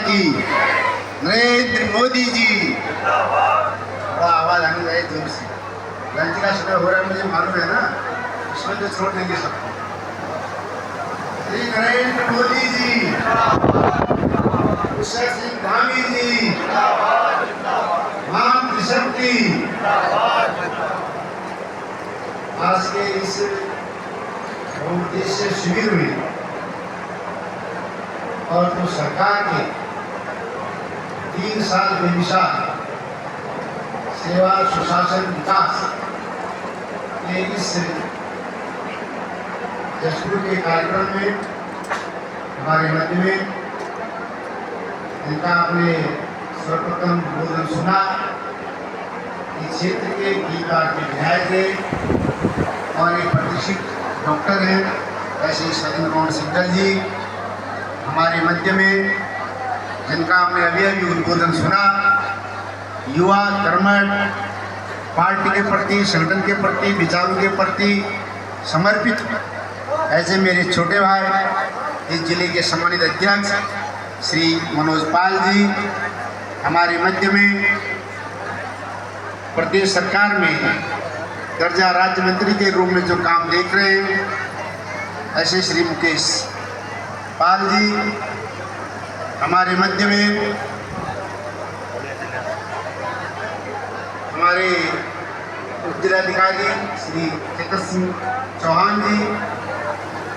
की, नरेंद्र मोदी जी। बड़ा आवाज आनी चाहिए जोर से। लंच का समय हो रहा है, मुझे मालूम है ना, इसमें तो छोड़ देंगे सबको। श्री नरेंद्र मोदी जी, कुशल सिंह धामी जी, मां त्रिशक्ति। आज के इस बहुउद्देश्य शिविर में और तो सरकार के 3 साल बेमिसाल सेवा सुशासन विकास के इस जशपुर के कार्यक्रम में हमारे मध्य में जिनका आपने सर्वप्रथम बोधन सुना, इस क्षेत्र के गीता के विधायक थे और एक प्रतिष्ठित डॉक्टर हैं ऐसे सचिन कुमार सिंघल जी हमारे मध्य में, जिनका आपने अभी अभी उद्बोधन सुना। युवा कर्मठ, पार्टी के प्रति, संगठन के प्रति, विचारों के प्रति समर्पित ऐसे मेरे छोटे भाई इस जिले के सम्मानित अध्यक्ष श्री मनोज पाल जी हमारे मध्य में, प्रदेश सरकार में दर्जा राज्य मंत्री के रूप में जो काम देख रहे हैं ऐसे श्री मुकेश पाल जी हमारे मध्य में, हमारे जिलाधिकारी श्री चेतन सिंह चौहान जी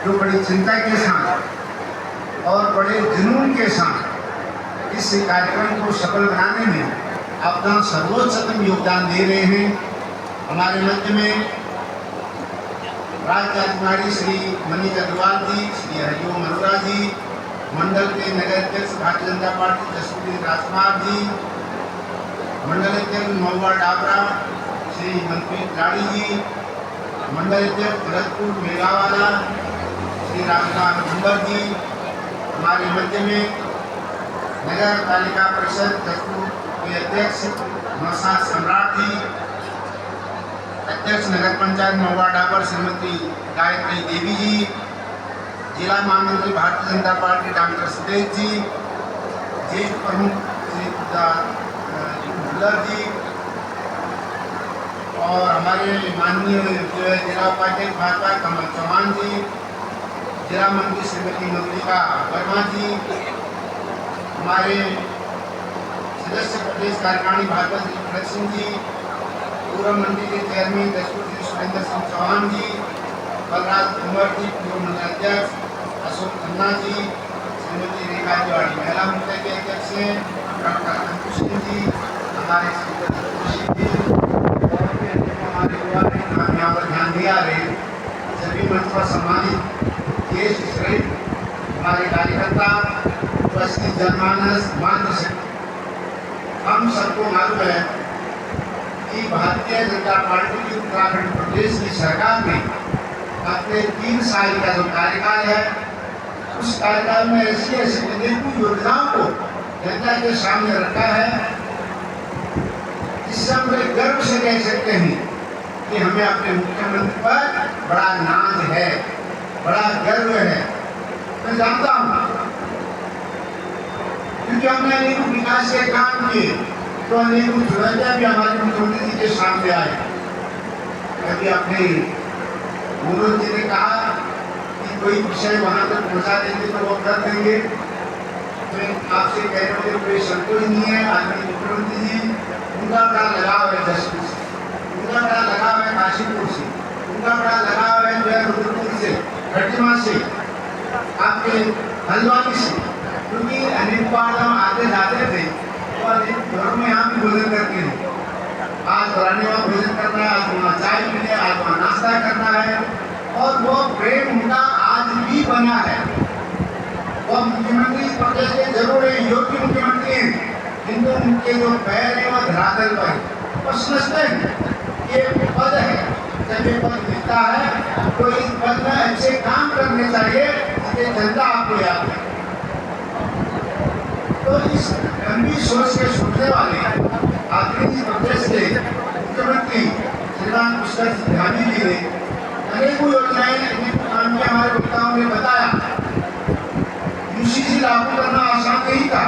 जो बड़ी चिंता के साथ और बड़े जुनून के साथ इस कार्यक्रम को सफल बनाने में अपना सर्वोच्चतम योगदान दे रहे हैं। हमारे मध्य में राज्य अधिकारी श्री मनीष अग्रवाल जी, श्री हरिओम अरोड़ा जी, मंडल के नगर अध्यक्ष भारतीय जनता पार्टी जसवीर राजकुमार जी, मंडल अध्यक्ष महुआ डाबरा श्री मनप्रीत लाड़ी जी, मंडल अध्यक्ष भरतपुर मेघावाला श्री रामलाल भंबर जी हमारे मध्य में, नगर पालिका परिषद जसपुर के अध्यक्ष नौशाद सम्राट जी, अध्यक्ष नगर पंचायत महुआ डाबर श्रीमती गायत्री देवी जी, जिला महामंत्री भारतीय जनता पार्टी डॉक्टर सुदेश जी, ज्येष्ठ प्रमुख श्री दुलर जी और हमारे माननीय जिला उपाध्यक्ष भाजपा कमल चौहान जी, जिला मंत्री श्रीमती मधुलिका वर्मा जी, हमारे सदस्य प्रदेश कार्यकारिणी भाजपा श्री भरत सिंह जी, पूर्व मंडी के चेयरमैन जसपुर श्री सुरेंद्र सिंह चौहान जी, बलराज कुंवर जी पूर्व मंडल अध्यक्ष, अशोक खन्ना जी, श्रीमती रेखा तिवारी महिला मोर्चा के अध्यक्ष हैं, डॉक्टर अंकुश सिंह जी, हमारे हमारे यहाँ पर ध्यान दिया रहे सभी मंच पर सम्मानित ज्येष्ठ श्रेष्ठ हमारे कार्यकर्ता, उपस्थित जनमानस, मातृशक्ति। हम सबको मालूम है कि भारतीय जनता पार्टी की उत्तराखंड प्रदेश की सरकार ने अपने 3 साल का जो कार्यकाल है उस कार्यकाल में ऐसी ऐसी अनेकों योजनाओं को जनता के सामने रखा है जिससे हम गर्व से कह सकते हैं कि हमें अपने मुख्यमंत्री पर बड़ा नाज है, बड़ा गर्व है। मैं जानता हूँ क्योंकि हमने अनेकों विकास के काम किए तो अनेकों चुनौतियां भी हमारे मुख्यमंत्री जी के सामने आए। कभी अपने मनोज जी ने कहा कि कोई विषय वहां तक पहुंचा देंगे तो वो कर देंगे। तो आपसे कहने में कोई संतोष नहीं है। आदरणीय मुख्यमंत्री जी उनका बड़ा लगाव है जशपुर से, उनका बड़ा लगाव है काशीपुर से, उनका बड़ा लगाव है जो है रुद्रपुर से, खटीमा से, आपके हल्द्वानी से, क्योंकि अनेक बार हम आते जाते थे और घरों में यहाँ भी भोजन करते हैं। आज पुराने वहाँ भोजन करना है, आज वहाँ चाय पीने, आज वहाँ नाश्ता करना है और वो प्रेम उनका आज भी बना है। वो मुख्यमंत्री प्रदेश के जरूर है, योग्य मुख्यमंत्री हैं, किंतु उनके जो पैर है वो धरातल पर वो समझते हैं ये पद है। जब ये पद मिलता है तो इस पद में अच्छे काम करने चाहिए जिससे जनता आपको याद है। तो इस गंभीर सोच के सोचने वाले आदरणीय प्रदेश के मुख्यमंत्री श्रीमान कुशल सिंह धामी जी ने अनेकों योजनाएं हमारे वक्ताओं ने बताया। यूसीसी लागू करना आसान नहीं था,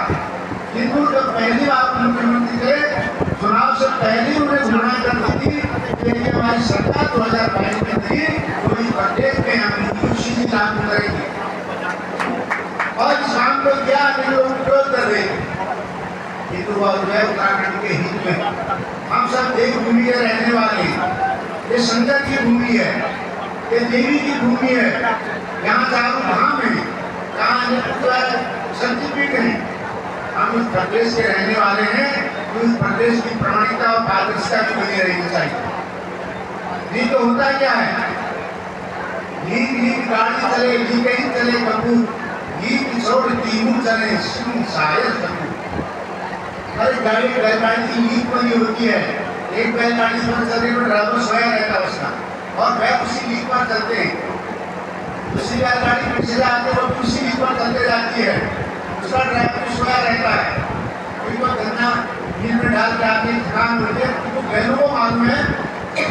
से पहले उन्हें घोषणा कर दी थी कि यदि हमारी सरकार 2022 में थी तो इस प्रदेश में हम यूसीसी लागू करेंगे। और शाम को क्या लोग विरोध कर रहे थे, ये तो उत्तराखंड के हित में। हम सब एक भूमि के रहने वाले, ये संकट की भूमि है, ये देवी की भूमि है, यहाँ चारों धाम है, यहाँ शक्तिपीठ है। हम उस प्रदेश के रहने वाले हैं, तो उस प्रदेश की प्रमाणिकता और पारदर्शिता भी बनी रहनी चाहिए। नहीं तो होता क्या है, लीक गाड़ी चले, लीक ही चले कपूर, लीक छोड़ तीनों चले शायद कपूर। अरे गाड़ी बैलगाड़ी की लीक बनी होती है, एक बैलगाड़ी पर चलने में ड्राइवर सोया रहता है उसका, और वह उसी लीक पर चलते हैं। दूसरी बैलगाड़ी पीछे जाते वो उसी लीक पर चलते जाती है, उसका ड्राइवर सोया रहता है। कोई को गन्ना नील में डाल के आके थकान होती है, तो बैलों को मालूम है कि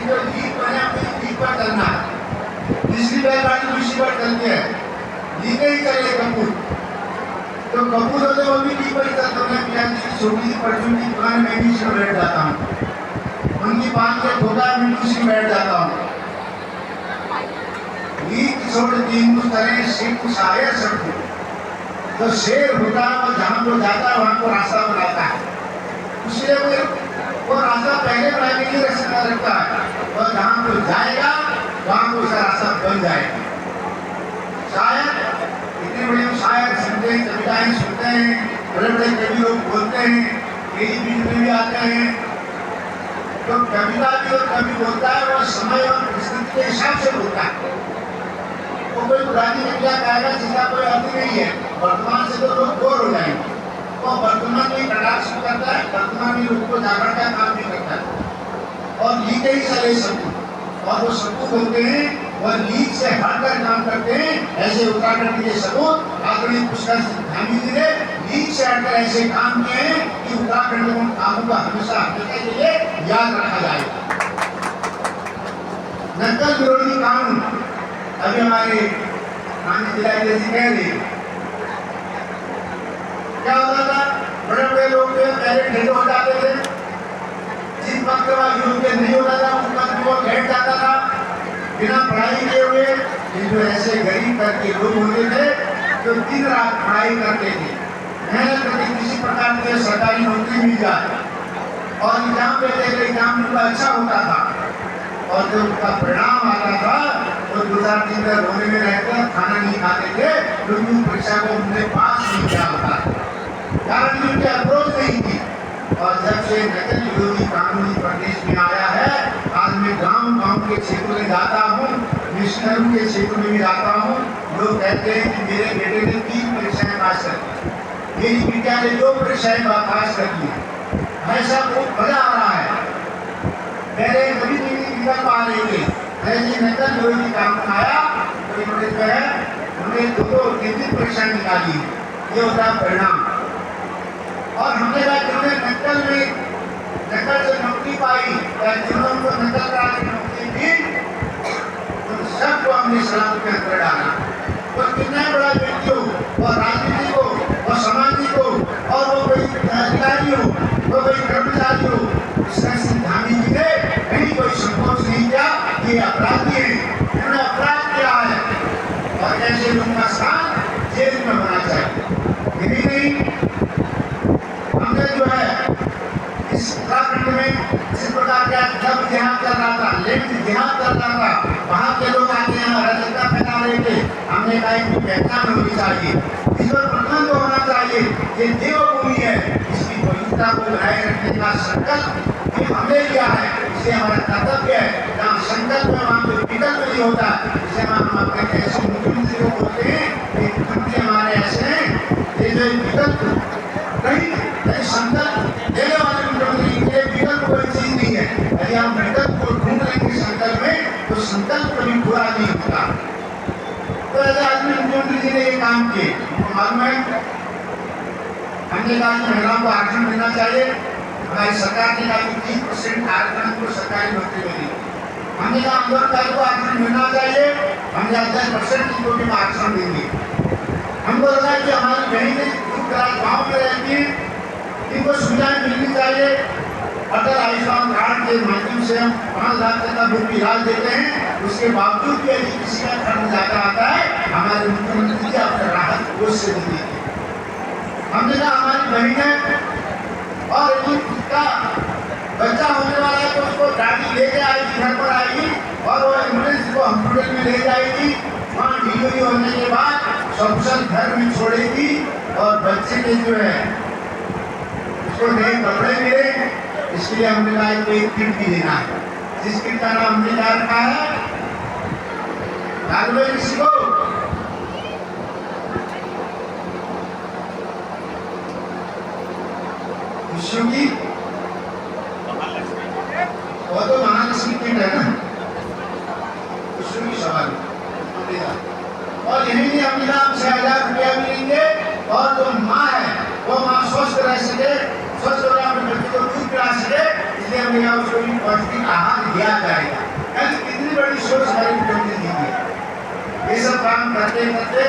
जो लीक बने अपनी लीक पर चलना है। तीसरी बैलगाड़ी दूसरी पर चलती है, लीक ही चले कपूर, तो कपूर होते वो भी लीक पर चलते हैं। पिताजी की छोटी सी परचून की दुकान में भी इसमें बैठ जाता हूँ, उनकी पान के ठोका में दूसरी बैठ जाता हूँ। लीक छोड़ तीन तरह सिख शायर सबको, तो शेर होता है वो जहाँ को जाता है वहाँ को रास्ता बनाता है, इसलिए वो रास्ता पहले बना के नहीं रखता है, और जहाँ को जाएगा वहाँ को उसका रास्ता बन जाएगा। शायद इतने बड़े शायर सुनते हैं, कविताएं सुनते हैं, बड़े बड़े कवि लोग बोलते हैं, कई बीच में भी आते हैं। तो कविता भी और कवि बोलता है वो समय और परिस्थिति के हिसाब से बोलता है। वो कोई पुरानी कविता गाएगा जिसका कोई अर्थ नहीं है, वर्तमान से तो लोग बोर हो जाएंगे। वो वर्तमान में कटाक्ष करता है, वर्तमान में लोगों को जागरण का काम भी करता है। और लीक ही चले सबको, और वो सबको बोलते हैं वह लीक से हटकर काम करते हैं। ऐसे उत्तराखंड के सबूत आदरणीय पुष्कर धामी जी ने लीक से हटकर ऐसे काम किए हैं कि उत्तराखंड में उन कामों का हमेशा हमेशा के लिए याद रखा जाएगा। नक्सल विरोधी कानून अभी हमारे माननीय जिलाधिकारी जी कह रहे क्या होता था, बड़े बड़े लोग पहले ढेर हो जाते थे, जिन वक्त योग्य नहीं होता था उस वक्त वो बैठ जाता था बिना पढ़ाई किए हुए। जो ऐसे गरीब करके लोग होते थे जो दिन रात पढ़ाई करते थे, मेहनत करके किसी प्रकार की सरकारी नौकरी मिल जाए, और एग्जाम देते थे, एग्जाम उनका अच्छा होता था, और जब उनका परिणाम आता था तो 2-4 दिन तक रोने में रहकर खाना नहीं खाते थे, क्योंकि परीक्षा को उन्होंने पास नहीं किया होता, कारण उनकी अप्रोच नहीं थी। और जब से नकल विरोधी कानून प्रदेश में आया है, आज मैं गांव के क्षेत्र में जाता हूँ, मिशनरों के क्षेत्र में भी जाता हूँ, लोग कहते हैं कि मेरे बेटे ने 3 परीक्षाएं पास कर दी, मेरी बेटिया ने 2 परीक्षाएं पास कर दी, ऐसा बहुत मजा आ रहा है। पहले कभी नहीं निकल पा रहे थे, ऐसे नकल विरोधी कानून आया तो इन्होंने जो है उन्हें 2-3 परीक्षाएं निकाली, ये होता है परिणाम। और हमने कहा जिन्होंने नकल से नौकरी पाई या जिन्होंने उनको नकल करा के नौकरी दी, उन सबको हमने सलाम के अंदर डाला। तो कितना बड़ा व्यक्ति हो, और राजनीति हो, और समाजी हो, और वो कोई अधिकारी हो, वो कोई कर्मचारी हो, पुष्कर सिंह धामी जी ने कहीं कोई संकोच नहीं किया कि ये अपराधी है, इन्होंने अपराध किया है, और ऐसे लोगों का स्थान जेल में होना चाहिए। यही नहीं, हमने जो है इस उत्तराखंड में जिस प्रकार का जब जिहाद चल रहा था, लेकिन जिहाद चल रहा था, वहाँ के लोग आके यहाँ अराजकता फैला रहे थे, हमने कहा इनकी पहचान होनी चाहिए, इस पर प्रतिबंध होना चाहिए। ये देवभूमि है, इसकी पवित्रता को बनाए रखने का संकल्प ये हमने लिया है, इसे हमारा कर्तव्य है। जहाँ संकल्प है वहाँ कोई विकल्प नहीं होता, इसे हम अपने ऐसे मुख्यमंत्री को बोलते हैं कि मुख्यमंत्री हमारे ऐसे हैं, ये जो विकल्प नहीं संकल्प देने वाले मुख्यमंत्री के विकल्प कोई चीज नहीं है। यदि हम विकल्प को ढूंढ लेंगे संकल्प में, तो संकल्प कभी पूरा नहीं होता। तो ऐसे आदमी मुख्यमंत्री जी ने ये काम किए, मालूम है हमने कहा कि महिलाओं को आरक्षण देना चाहिए, हमारी सरकार ने कहा कि 30% आरक्षण को सरकारी नौकरी मिली, हमने कहा आंदोलनकारियों को आरक्षण मिलना चाहिए, हमने 10% की कोटि में आरक्षण देंगे। हमको लगा कि हमारी बहनें दूर दराज गाँव में रहती हैं, इनको सुविधाएं मिलनी चाहिए, अटल आयुष्मान कार्ड के माध्यम से हम 5 लाख तक का मुफ्त इलाज देते हैं, उसके बावजूद भी यदि किसी का खर्च ज्यादा आता है हमारे मुख्यमंत्री जी अपने राहत कोष से देते हैं। हमने कहा हमारी बहन है और यदि उसका बच्चा होने वाला है तो उसको गाड़ी लेके आएगी, घर पर आएगी और वो एम्बुलेंस को हॉस्पिटल में ले जाएगी, वहाँ डिलीवरी होने के बाद सकुशल घर में छोड़ेगी और बच्चे के जो है उसको नए कपड़े मिले, इसके लिए हमने कहा एक किट भी देना है, जिस किट का नाम हमने क्या रखा है, याद है किसी को? विश्व की वो तो महालक्ष्मी किट है ना, विश्व की सवाल और यही नहीं हमने कहा 6,000 रुपया भी लेंगे और जो माँ है वो माँ स्वस्थ रह सके, स्वस्थ हो अपने बच्चे को दूध पिला सके, इसलिए हमने कहा उसको भी पौष्टिक आहार दिया जाएगा। यानी कितनी बड़ी सोच हमारी मुख्यमंत्री जी की। ये सब काम करते करते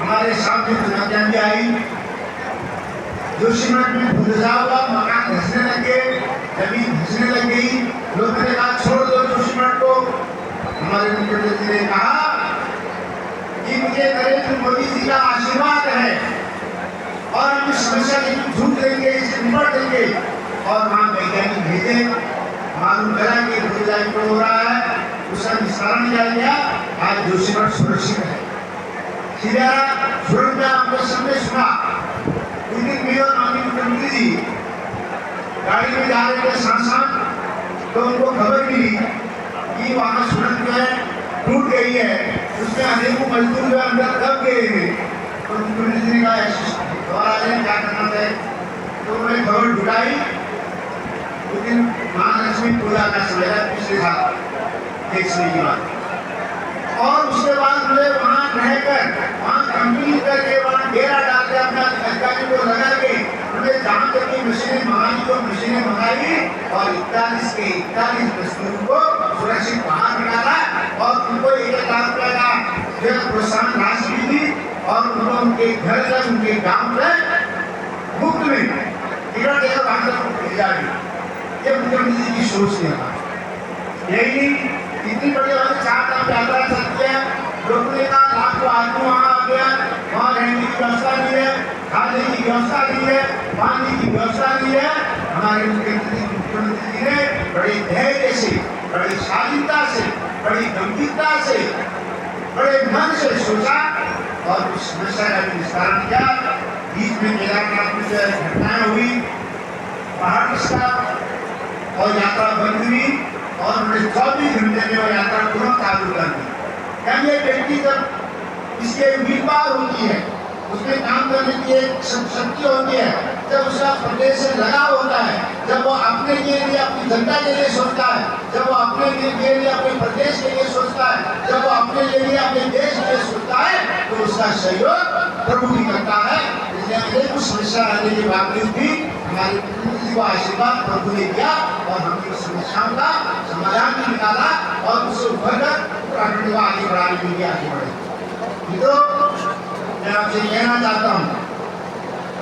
हमारे सामने चुनौतियां भी आई। जोशीमठ में बुलडोजर हुआ, मकान धंसने लगे, जमीन धंसने लग गई, लोगों ने कहा छोड़ दो जोशीमठ को। हमारे मुख्यमंत्री जी ने कहा कि मुझे नरेंद्र मोदी जी का आशीर्वाद है और हम इस समस्या की झूठ देंगे, इसे निपट देंगे और वहाँ वैज्ञानिक भेजे, मालूम करा कि बुलडोजर क्यों हो रहा है, उसका निस्तारण किया गया। आज जोशीमठ सुरक्षित है। खिलियारा सुरंग में आपको सबने सुना, उस दिन भी और माननीय मुख्यमंत्री जी गाड़ी में जा रहे थे सांसद, तो उनको खबर मिली कि वहाँ सुरंग जो है टूट गई है, उसमें अनेकों मजदूर जो अंदर दब गए हैं। तो मुख्यमंत्री जी ने कहा दोबारा क्या करना है, तो उन्होंने खबर ढुकाई। उस दिन महालक्ष्मी पूजा का समय था पिछले साल देखने की बात, और उसके बाद मुझे वहाँ रहकर वहाँ कंपनी करके वहाँ डेरा डाल के अपना अधिकारी को लगा के उन्हें जहाँ तक की मशीनें मंगाई तो मशीनें मंगाई और 41 के 41 मजदूरों को सुरक्षित बाहर निकाला और उनको 1 लाख रुपए का प्रोत्साहन राशि भी दी और उनको उनके घर तक उनके गांव तक मुफ्त में टिकट देकर वहां तक भेजा गया। ये मुख्यमंत्री जी की सोच है। यही इतनी बड़ी हमारी 4 धाम यात्रा चलती है, लोगों ने कहा लाखों आदमी वहाँ आ गया, वहाँ रहने की व्यवस्था नहीं है, खाने की व्यवस्था नहीं है, पानी की व्यवस्था नहीं है। हमारे मुख्यमंत्री जी ने बड़े धैर्य से, बड़ी शालीनता से, बड़ी गंभीरता से, बड़े मन से सोचा और उस समस्या का भी निस्तारण किया। बीच में केदारनाथ में जो घटनाएं हुई, पहाड़ खिसका और यात्रा बंद हुई और उन्होंने 24 घंटे में वो यात्रा पुनः चालू कर दी। यानी ये व्यक्ति जब इसके उम्मीदवार होती है, उसमें काम करने की एक शक्ति होती है, जब उसका प्रदेश से लगाव होता है, जब वो अपने के लिए अपनी जनता के लिए सोचता है, जब वो अपने के लिए अपने प्रदेश के लिए सोचता है, जब वो अपने लिए अपने देश के लिए सोचता है, तो उसका सहयोग प्रभु भी करता है। इसलिए कुछ समस्या आने के बावजूद भी हमारे मुख्यमंत्री को आशीर्वाद प्रभु ने दिया और हमने उस समस्याओं का समाधान भी निकाला और उसे उभरकर उत्तराखंड को आगे बढ़ाने के लिए आगे बढ़े। तो मैं आपसे कहना चाहता हूँ,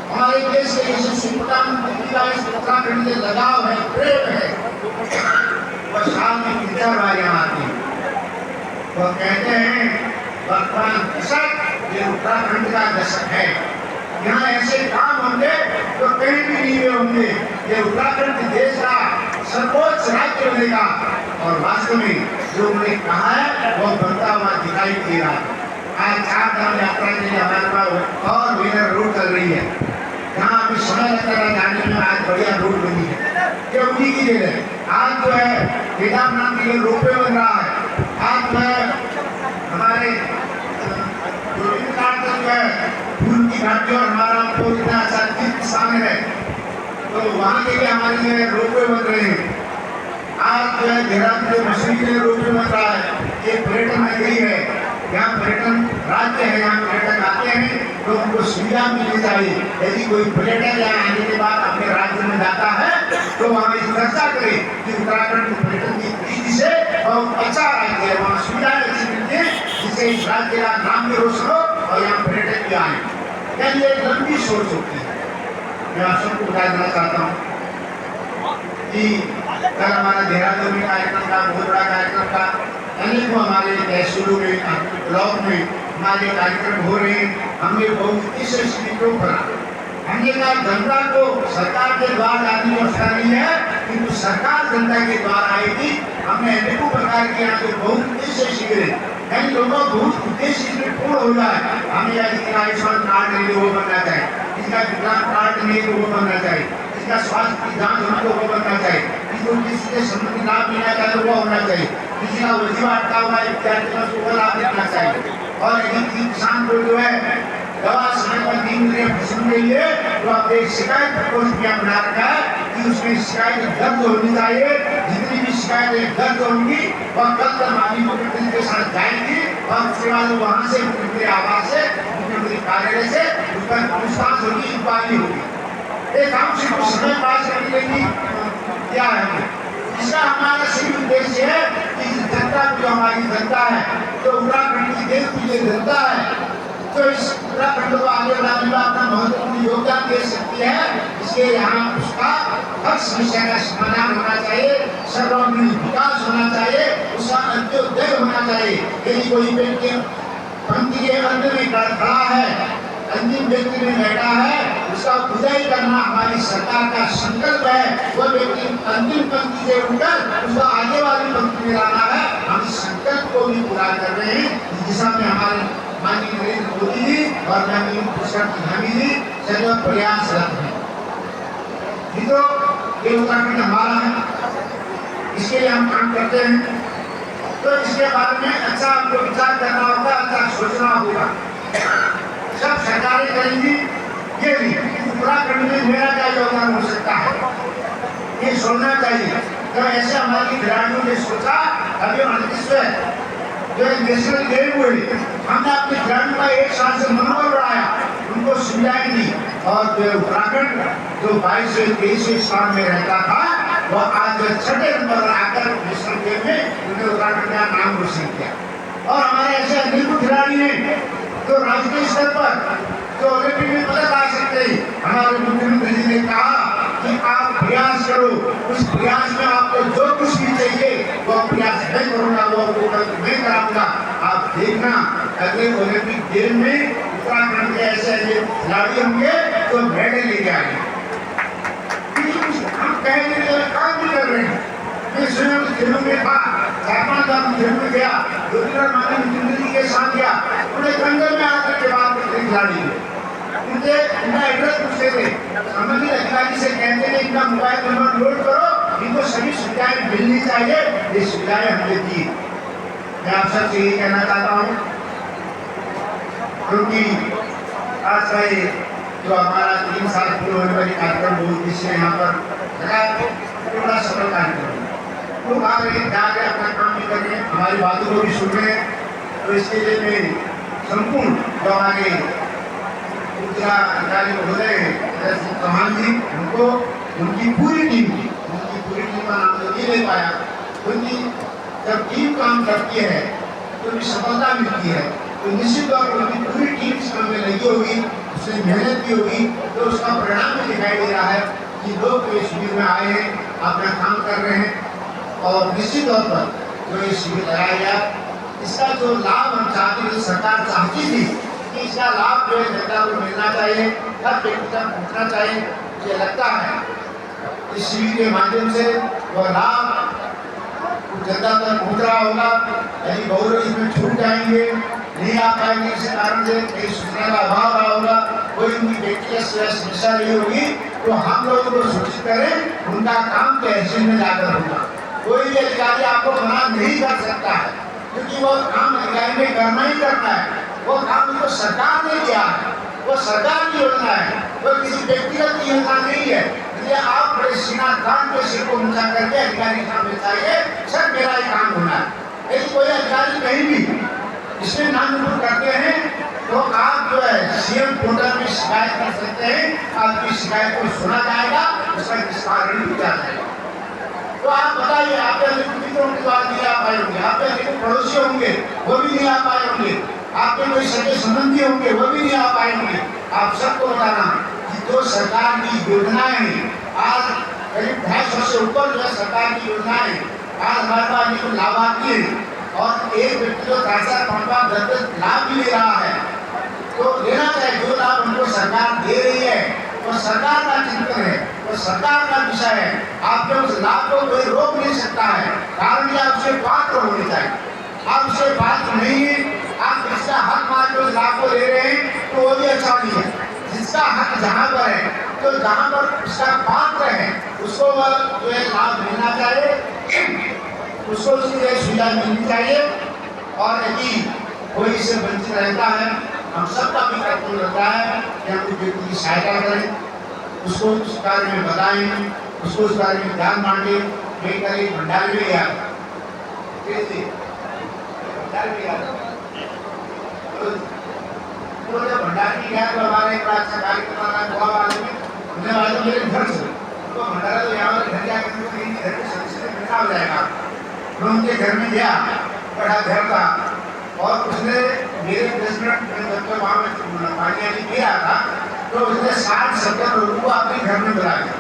हमारे देश के यशस्वी प्रधानमंत्री का इस उत्तराखंड से लगाव है, प्रेम है। वह साल में 3 बार यहाँ आते हैं। वह कहते हैं वर्तमान दशक ये उत्तराखंड का दशक है, यहाँ ऐसे काम होंगे तो कहीं भी नहीं होंगे। ये उत्तराखंड देश का सर्वोच्च राज्य बनेगा और वास्तव में जो उन्होंने कहा है वो बनता हुआ दिखाई दे रहा है। आज 4 धाम यात्रा के लिए हमारे पास और बेहतर रोड चल रही है, यहाँ अभी समय लगता है जाने में, आज बढ़िया रोड बनी है, ये उन्हीं की देन है। आज जो है केदारनाथ के लिए रोपवे बन रहा है, आज जो है हमारे घाट जो है फूल की घाटी और हमारा तो इतना अच्छा तीर्थ स्थान है, तो वहाँ के लिए हमारे लिए रोपवे बन रहे हैं। आज जो है देहरादून में मछली के लिए रोपवे बन रहा है। ये पर्यटन नगरी है, यहाँ पर्यटन राज्य है, यहाँ पर्यटक आते हैं तो उनको सुविधा मिलनी चाहिए। यदि कोई पर्यटक यहाँ आने के बाद अपने राज्य में जाता है तो वहाँ इस चर्चा करे कि उत्तराखंड पर्यटन की दृष्टि से बहुत अच्छा राज्य है, वहाँ सुविधाएं अच्छी मिलती है जिससे इस राज्य का नाम भी रोशन हो और यहाँ पर्यटक भी आए। यानी एक लंबी सोच होती है। मैं आप सबको बता देना चाहता हूँ कि कल हमारा देहरादून में कार्यक्रम था, बहुत बड़ा कार्यक्रम था। अनेकों हमारे तहसीलों में, ब्लॉक में हमारे कार्यक्रम हो रहे हैं। हमने बहुत इस स्थितियों पर हमने कहा जनता को सरकार के द्वार आने की अवसर नहीं है, किंतु सरकार जनता के द्वार आएगी। हमने अनेकों प्रकार के यहाँ के बहुत उद्देश्य शिविर है, लोगों को बहुत उद्देश्य इसमें पूर्ण हो जाए। हमें जिसका आयुष्मान कार्ड नहीं वो बनना चाहिए, जिसका विकलांग कार्ड नहीं तो वो बनना चाहिए, जिसका स्वास्थ्य की जांच होना तो वो बनना चाहिए, जिसको किसी से संबंधित लाभ मिलना चाहिए वो होना चाहिए, किसी का वजीफा अटका हुआ है विद्यार्थी को लाभ मिलना चाहिए। और यदि किसान को जो है दवा समय पर नहीं मिल रही फसल के लिए, तो आप एक शिकायत प्रकोष्ठ यहाँ बना रखा है कि उसमें शिकायत दर्ज होनी चाहिए। जितनी भी शिकायतें दर्ज होंगी वह कल तक माननीय मुख्यमंत्री के साथ जाएंगी और उसके बाद वहाँ से मुख्यमंत्री आवास से, मुख्यमंत्री कार्यालय से उस पर पूछताछ होगी, इंक्वायरी होगी। एक काम सिर्फ समय पास करने की क्या है, इसका हमारा सिर्फ उद्देश्य है कि जनता जो हमारी जनता है, जो उत्तराखंड की देश की जो जनता है, तो इस उत्तराखंड को आगे बढ़ाने में अपना महत्वपूर्ण योगदान दे सकती है। इसलिए यहाँ उसका हर समस्या का समाधान होना चाहिए, सर्वांगीण विकास होना चाहिए, उसका अंत्योदय होना चाहिए। यदि कोई व्यक्ति पंक्ति के अंत में खड़ा है, अंतिम व्यक्ति में बैठा है, उसका उदय करना हमारी सरकार का संकल्प है। वह व्यक्ति अंतिम पंक्ति से उठकर उसको आगे वाली पंक्ति में लाना है। हम इस संकल्प को भी पूरा कर रहे हैं। इस दिशा में हमारे माननीय नरेंद्र मोदी जी और माननीय पुष्कर धामी जी सदैव प्रयासरत हैं। मित्रों, ये उत्तराखंड हमारा है, इसके लिए हम काम करते हैं। तो इसके बारे में अच्छा आपको विचार करना होगा, अच्छा सोचना होगा। सब सरकारें करेंगी ये नहीं, उत्तराखंड में मेरा क्या योगदान हो सकता है, ये सोचना चाहिए। तो ऐसे हमारी खिलाड़ियों ने सोचा, अभी 29वें जो नेशनल गेम हुए, हमने अपने खिलाड़ियों का एक साल से मनोबल बढ़ाया, उनको सुविधाएं दी। और जो उत्तराखंड जो 22 से 23वें स्थान में रहता था, वह आज 6ठे नंबर पर आकर नेशनल गेम में उन्हें उत्तराखंड का नाम रोशन किया। और हमारे ऐसे अनेकों खिलाड़ी हैं जो राष्ट्रीय स्तर पर जो ओलंपिक में पदक ला सकते हैं। हमारे मुख्यमंत्री जी ने कहा कि आप प्रयास करो, उस प्रयास में आपको जो कुछ भी चाहिए वो प्रयास मैं करूँगा, वो मैं कराऊंगा। आप देखना अगले ओलंपिक गेम में उत्तराखंड के ऐसे खिलाड़ी होंगे तो मेडल लेके आएंगे। हम कहने के लिए काम भी कर रहे हैं। मैं स्वयं खेलों में था, 4-5 बार खेलों में गया, 2-3 बार माननीय मुख्यमंत्री के साथ गया। उन्हें जंगल में आकर के बात करते खिलाड़ी उनसे उनका एड्रेस पूछते थे, संबंधित अधिकारी से कहते थे इनका मोबाइल नंबर नोट करो, इनको सभी सुविधाएं मिलनी चाहिए। ये सुविधाएं हमने दी। मैं आप सबसे यही कहना चाहता हूँ, क्योंकि आज का ये जो हमारा 3 साल पूरे होने वाली कार्यक्रम बहुत विषय यहाँ पर लगा, बड़ा सफल कार्यक्रम लोग आ रहे हैं, जा रहे अपना काम भी कर रहे हैं, हमारी बातों को भी सुन रहे हैं। तो इसके लिए मैं संपूर्ण जो हमारे दूसरा अधिकारी महोदय चौहान जी, उनको उनकी पूरी टीम का नाम तो नहीं ले पाया, उनकी जब टीम काम करती है तो उनकी सफलता मिलती है। तो निश्चित तौर पर उनकी पूरी टीम इस काम में लगी होगी, उसने मेहनत की होगी, तो उसका परिणाम भी दिखाई दे रहा है कि लोग इस शिविर में आए हैं, अपना काम कर रहे हैं। और निश्चित तौर पर जो ये शिविर लगाया गया, इसका जो लाभ हम चाहते हैं, सरकार चाहती थी कि इसका लाभ जो है जनता को मिलना चाहिए, हर व्यक्ति तक पहुँचना चाहिए। मुझे लगता है इस शिविर के माध्यम से वह लाभ जनता तक पहुँच रहा होगा। यदि बहुत लोग इसमें छूट जाएंगे, नहीं आ पाएंगे, इस कारण से कई सूचना का अभाव रहा होगा, कोई उनकी व्यक्तिगत समस्या नहीं होगी, तो हम लोगों को सूचित करें, उनका काम तहसील में जाकर होगा। कोई भी अधिकारी आपको मना नहीं कर सकता है, क्योंकि वो काम अधिकारी में करना ही करना है। वो काम उसको सरकार ने दिया है, वो सरकार की योजना है, वो किसी व्यक्तिगत की योजना नहीं है। इसलिए आप बड़े सीना तान के सिर को ऊंचा करके अधिकारी काम में चाहिए, सर मेरा ही काम होना है। यदि कोई अधिकारी कहीं भी इसमें नामजूर करते हैं तो आप जो है सीएम पोर्टल में शिकायत कर सकते हैं, आपकी शिकायत को सुना जाएगा, उसका निस्तारण भी किया जाएगा। तो आप बताइए, आपके मित्रों के द्वारा नहीं आ पाए होंगे, आपके पड़ोसी होंगे वो भी नहीं आ पाए होंगे, आपके कोई सगे संबंधी होंगे वो भी नहीं आ पाए होंगे। आप सबको बताना कि जो सरकार की योजनाएं आज करीब 250 से ऊपर जो है सरकार की योजनाएं आज हमारे पास जो लाभार्थी है और एक व्यक्ति जो 4-5 लाभ भी ले रहा है, तो लेना चाहिए। जो लाभ हमको सरकार दे रही है वो सरकार का चिंतन है, वो सरकार का विषय है। आपके उस लाभ को कोई रोक नहीं सकता है, कारण कि आप उसके पात्र होने चाहिए। आप उसके पात्र नहीं है, आप जिसका हक मान के उस लाभ को ले रहे हैं तो वो भी अच्छा नहीं है। जिसका हक जहाँ पर है, तो जहाँ पर उसका पात्र है उसको वह जो है लाभ मिलना चाहिए, उसको उसकी सुविधा मिलनी चाहिए। और यदि कोई इससे वंचित रहता है, हम सबका भी कर्तव्य रहता है कि हम उस व्यक्ति की सहायता करें, उसको उस कार्य में बताएं, उसको उस कार्य में ध्यान बांटे। मैं करीब भंडारे में गया, भंडारे में गया तो जब भंडारे में गया तो हमारे एक अच्छा कार्यक्रम रहा गोवा वाले में, मुझे मालूम मेरे घर से तो भंडारा तो यहाँ घर जाकर घर के सदस्य से मिलना हो जाएगा। मैं उनके घर में गया, बड़ा घर था, और उसने मेरे 10 मिनट में जब तक वहाँ में पानी आने पी रहा था तो उसने 60-70 लोगों को अपने घर में बुला लिया।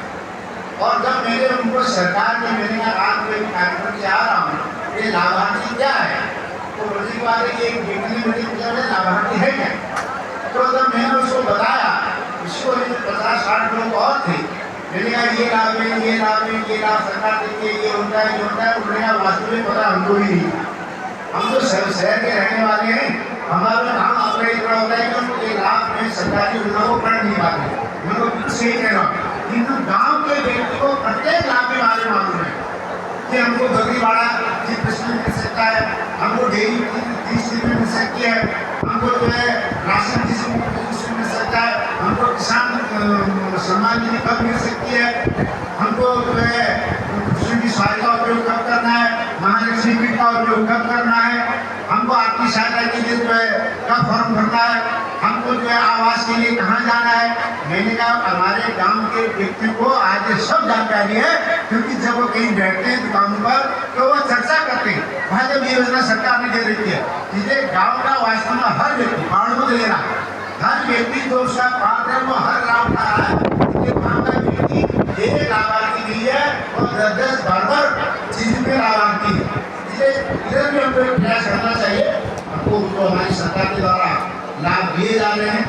और जब मैंने उनको सरकार ने मैंने कहा रात में कार्यक्रम से आ रहा हूँ, ये लाभार्थी क्या है, तो मुझे की बात है कि एक व्यक्ति ने मुझे पूछा लाभार्थी है क्या। तो जब मैंने उसको बताया, उसको 50-60 लोग और थे, मैंने कहा ये लाभ है, ये लाभ है, ये लाभ सरकार देती है, ये होता है, ये होता है। उन्होंने कहा वास्तविक पता हमको भी नहीं, हम तो शहर के रहने वाले हैं, हमारा काम अपना इतना होता है कि हम ये लाभ में सरकारी योजना को पढ़ नहीं पाते। मैं तो सही कह रहा हूँ, किंतु गाँव के व्यक्ति को प्रत्येक लाभ के बारे में मालूम है कि हमको बकरीवाड़ा 30% मिल सकता है, हमको डेयरी 30% मिल सकती है, हमको जो है राशन 30% मिल सकता है, हमको किसान सम्मान निधि कब मिल सकती है, हमको जो है कृषि की सहायता का उपयोग कब करना है, महालक्ष्मी किट का उपयोग कब करना है, हमको आर्थिक सहायता के लिए जो है कब फॉर्म भरना है, हमको जो है आवास के लिए कहाँ जाना है। मैंने कहा हमारे गांव के व्यक्ति को आज सब जानकारी है, क्योंकि जब वो कहीं बैठते हैं दुकान पर तो वो चर्चा करते हैं, वहाँ जब ये योजना सरकार ने दे रही है, इसलिए गाँव का वास्तव में हर व्यक्ति पाण में ले रहा है, हर व्यक्ति जो उसका पात्र है वो हर लाभ उठा रहा है। वहाँ का व्यक्ति एक लाभार्थी नहीं है और 10-10 12 चीज में लाभार्थी है। इसलिए इधर भी हमको प्रयास करना चाहिए। हमको जो हमारी सरकार के द्वारा लाभ दिए जा रहे हैं,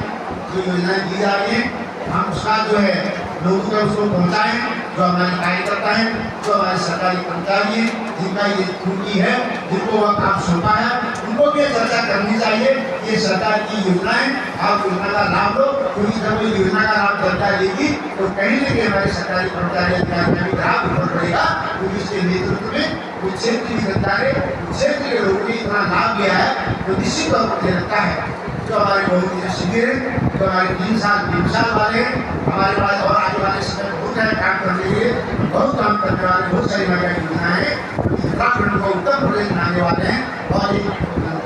जो योजनाएं दी जा रही हैं, हम उसका जो है लोगों तक उसको पहुँचाएं। जो हमारे कार्यकर्ता हैं, जो हमारे सरकारी कर्मचारी हैं, जिनका ये ड्यूटी है, जिनको वह काम सौंपा है, उनको भी चर्चा करनी चाहिए। ये सरकार की योजनाएं, आप योजना का लाभ लो, क्योंकि जब ये योजना का लाभ जनता लेगी तो कहीं न कहीं हमारे सरकारी कर्मचारी अधिकारी का भी लाभ ऊपर पड़ेगा, क्योंकि इसके नेतृत्व में कुछ क्षेत्र की सरकार है, कुछ क्षेत्र के लोगों ने इतना लाभ लिया है तो निश्चित तौर पर लगता है। जो हमारे बहुत शिविर है, जो हमारे 3 साल वाले हैं, हमारे पास और आगे वाले समय बहुत है काम करने के लिए, बहुत काम करने वाले बहुत सारी महिला योजनाएं हैं, उत्तराखंड को उत्तर प्रदेश बनाने वाले हैं और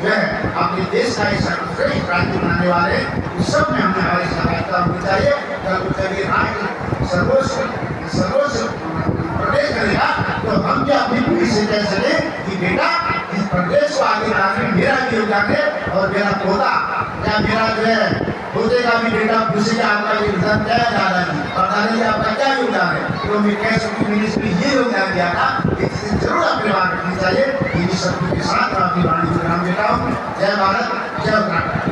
जो है अपने देश का एक राज्य बनाने वाले हैं। इस सब में हमें हमारी सहभागिता होनी चाहिए। जब राज्य सर्वोच्च प्रदेश करेगा तो हम क्या अपनी पीढ़ी से कह सके कि बेटा इस प्रदेश को आगे बढ़ाने में मेरा भी योगदान है, और मेरा पोता या मेरा जो है पोते का भी बेटा पूछेगा आपका योगदान क्या है दादाजी, और दादाजी आपका क्या योगदान है, तो मैं कह सकूँ मैंने इसमें ये योगदान दिया था। एक चीज जरूर अपने बात रखनी चाहिए। इन्हीं शब्दों के साथ मैं अपनी वाणी को विराम देता हूँ। जय भारत, जय उत्तराखंड।